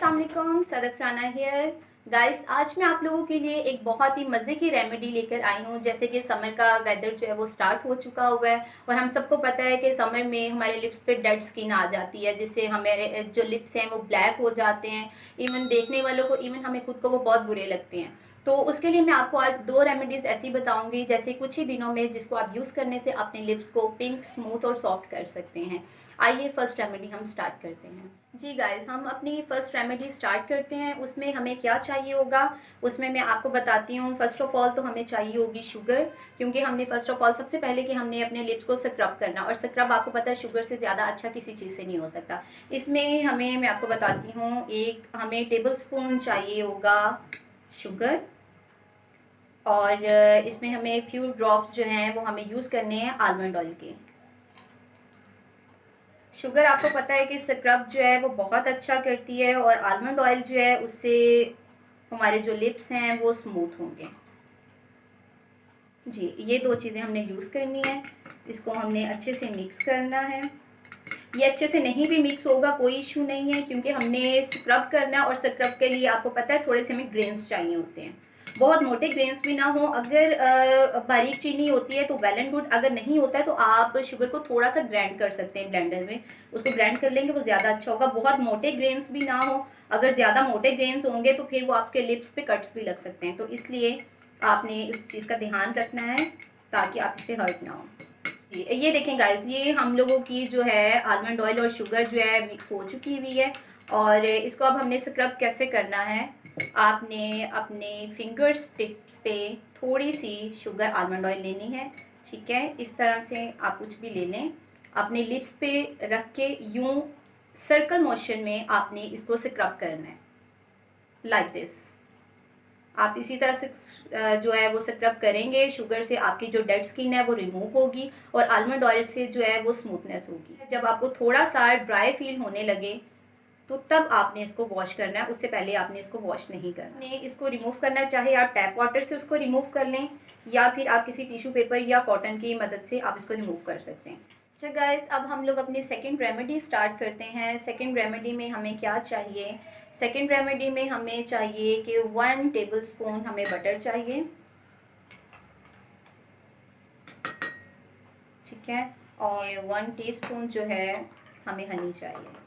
अस्सलाम वालेकुम, सदफ़राना here. Guys, आज मैं आप लोगों के लिए एक बहुत ही मज़े की रेमेडी लेकर आई हूँ। जैसे कि समर का वेदर जो है वो स्टार्ट हो चुका हुआ है और हम सबको पता है कि समर में हमारे लिप्स पे डेड स्किन आ जाती है, जिससे हमारे जो लिप्स हैं वो ब्लैक हो जाते हैं। इवन देखने वालों को, इवन हमें खुद को वो बहुत बुरे लगते हैं। तो उसके लिए मैं आपको आज 2 रेमेडीज़ ऐसी बताऊँगी जैसे कुछ ही दिनों में जिसको आप यूज़ करने से अपने लिप्स को पिंक, स्मूथ और सॉफ्ट कर सकते हैं। आइए फर्स्ट रेमेडी हम स्टार्ट करते हैं। जी गाइस, हम अपनी फर्स्ट रेमेडी स्टार्ट करते हैं। उसमें हमें क्या चाहिए होगा, उसमें मैं आपको बताती हूँ। फर्स्ट ऑफ ऑल तो हमें चाहिए होगी शुगर, क्योंकि हमने फर्स्ट ऑफ ऑल सबसे पहले कि हमने अपने लिप्स को स्क्रब करना, और स्क्रब आपको पता है शुगर से ज़्यादा अच्छा किसी चीज़ से नहीं हो सकता। इसमें हमें, मैं आपको बताती हूँ, एक हमें टेबल स्पून चाहिए होगा शुगर, और इसमें हमें फ्यू ड्रॉप्स जो हैं वो हमें यूज़ करने हैं आलमंड ऑयल के। शुगर आपको पता है कि स्क्रब जो है वो बहुत अच्छा करती है, और आलमंड ऑयल जो है उससे हमारे जो लिप्स हैं वो स्मूथ होंगे। जी, ये 2 चीज़ें हमने यूज़ करनी है। इसको हमने अच्छे से मिक्स करना है। ये अच्छे से नहीं भी मिक्स होगा कोई इशू नहीं है, क्योंकि हमने स्क्रब करना है, और स्क्रब के लिए आपको पता है थोड़े से हमें ग्रेन्स चाहिए होते हैं। बहुत मोटे ग्रेन्स भी ना हो। अगर बारीक चीनी होती है तो वेल एंड गुड, अगर नहीं होता है तो आप शुगर को थोड़ा सा ग्राइंड कर सकते हैं ब्लेंडर में। उसको ग्राइंड कर लेंगे वो ज़्यादा अच्छा होगा। बहुत मोटे ग्रेन्स भी ना हो। अगर ज़्यादा मोटे ग्रेन्स होंगे तो फिर वो आपके लिप्स पे कट्स भी लग सकते हैं। तो इसलिए आपने इस चीज़ का ध्यान रखना है ताकि आप इसे हर्ट ना हो। ये देखें गाइस, ये हम लोगों की जो है आलमंड ऑयल और शुगर जो है मिक्स हो चुकी हुई है। और इसको अब हमने स्क्रब कैसे करना है, आपने अपने फिंगर्स टिप्स पे थोड़ी सी शुगर आलमंड ऑयल लेनी है। ठीक है, इस तरह से आप कुछ भी ले लें, अपने लिप्स पे रख के यूं सर्कल मोशन में आपने इसको स्क्रब करना है, लाइक दिस। आप इसी तरह से जो है वो स्क्रब करेंगे। शुगर से आपकी जो डेड स्किन है वो रिमूव होगी, और आलमंड ऑयल से जो है वो स्मूथनेस होगी। जब आपको थोड़ा सा ड्राई फील होने लगे तो तब आपने इसको वॉश करना है, उससे पहले आपने इसको वॉश नहीं करना। आपने इसको रिमूव करना, चाहे आप टैप वाटर से उसको रिमूव कर लें, या फिर आप किसी टिश्यू पेपर या कॉटन की मदद से आप इसको रिमूव कर सकते हैं। अच्छा गाइस, अब हम लोग अपनी सेकंड रेमेडी स्टार्ट करते हैं। सेकंड रेमेडी में हमें क्या चाहिए, सेकंड रेमेडी में हमें चाहिए कि 1 टेबल स्पून हमें बटर चाहिए। ठीक है, और 1 टीस्पून जो है हमें हनी चाहिए।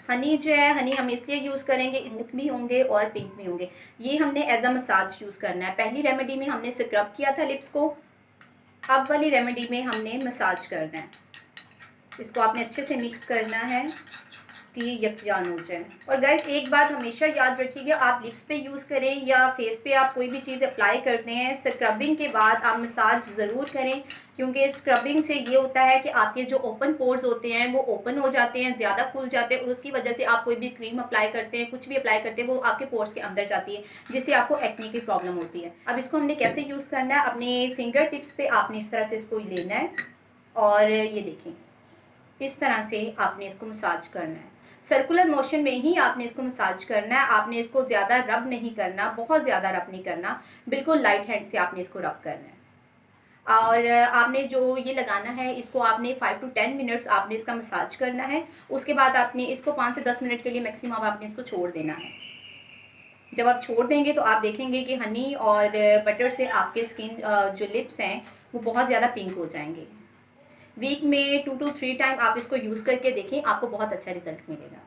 हनी जो है, हनी हम इसलिए यूज़ करेंगे, स्मूथ भी होंगे और पिंक भी होंगे। ये हमने एज अ मसाज यूज़ करना है। पहली रेमेडी में हमने स्क्रब किया था लिप्स को, अब वाली रेमेडी में हमने मसाज करना है। इसको आपने अच्छे से मिक्स करना है कि ये यकजान हो जाए। और गाइस, एक बात हमेशा याद रखिएगा, आप लिप्स पे यूज़ करें या फेस पे आप कोई भी चीज़ अप्लाई करते हैं, स्क्रबिंग के बाद आप मसाज ज़रूर करें, क्योंकि स्क्रबिंग से ये होता है कि आपके जो ओपन पोर्स होते हैं वो ओपन हो जाते हैं, ज़्यादा खुल जाते हैं, और उसकी वजह से आप कोई भी क्रीम अप्लाई करते हैं, कुछ भी अप्लाई करते हैं, वो आपके पोर्स के अंदर जाती है, जिससे आपको एक्ने की प्रॉब्लम होती है। अब इसको हमने कैसे यूज़ करना है, अपने फिंगर टिप्स पे आपने इस तरह से इसको लेना है, और ये देखें इस तरह से आपने इसको मसाज करना है। सर्कुलर मोशन में ही आपने इसको मसाज करना है। आपने इसको ज़्यादा रब नहीं करना, बहुत ज़्यादा रब नहीं करना, बिल्कुल लाइट हैंड से आपने इसको रब करना है। और आपने जो ये लगाना है, इसको आपने 5 to 10 मिनट्स आपने इसका मसाज करना है। उसके बाद आपने इसको 5 से 10 मिनट के लिए मैक्सिमम आपने इसको छोड़ देना है। जब आप छोड़ देंगे तो आप देखेंगे कि हनी और बटर से आपके स्किन जो लिप्स हैं वो बहुत ज़्यादा पिंक हो जाएंगे। वीक में 2 to 3 टाइम आप इसको यूज़ करके देखें, आपको बहुत अच्छा रिजल्ट मिलेगा।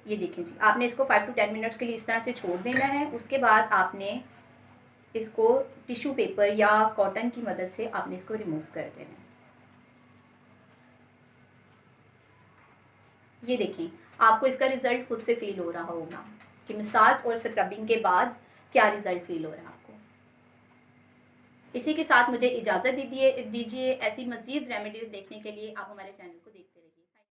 ये देखें जी, आपने इसको 5 to 10 मिनट्स के लिए इस तरह से छोड़ देना है। उसके बाद आपने इसको टिश्यू पेपर या कॉटन की मदद से आपने इसको रिमूव कर देना है। ये देखें, आपको इसका रिजल्ट खुद से फील हो रहा होगा कि मसाज और स्क्रबिंग के बाद क्या रिजल्ट फील हो रहा है आपको। इसी के साथ मुझे इजाज़त दीजिए। ऐसी मज़ीद रेमेडीज़ देखने के लिए आप हमारे चैनल को देखते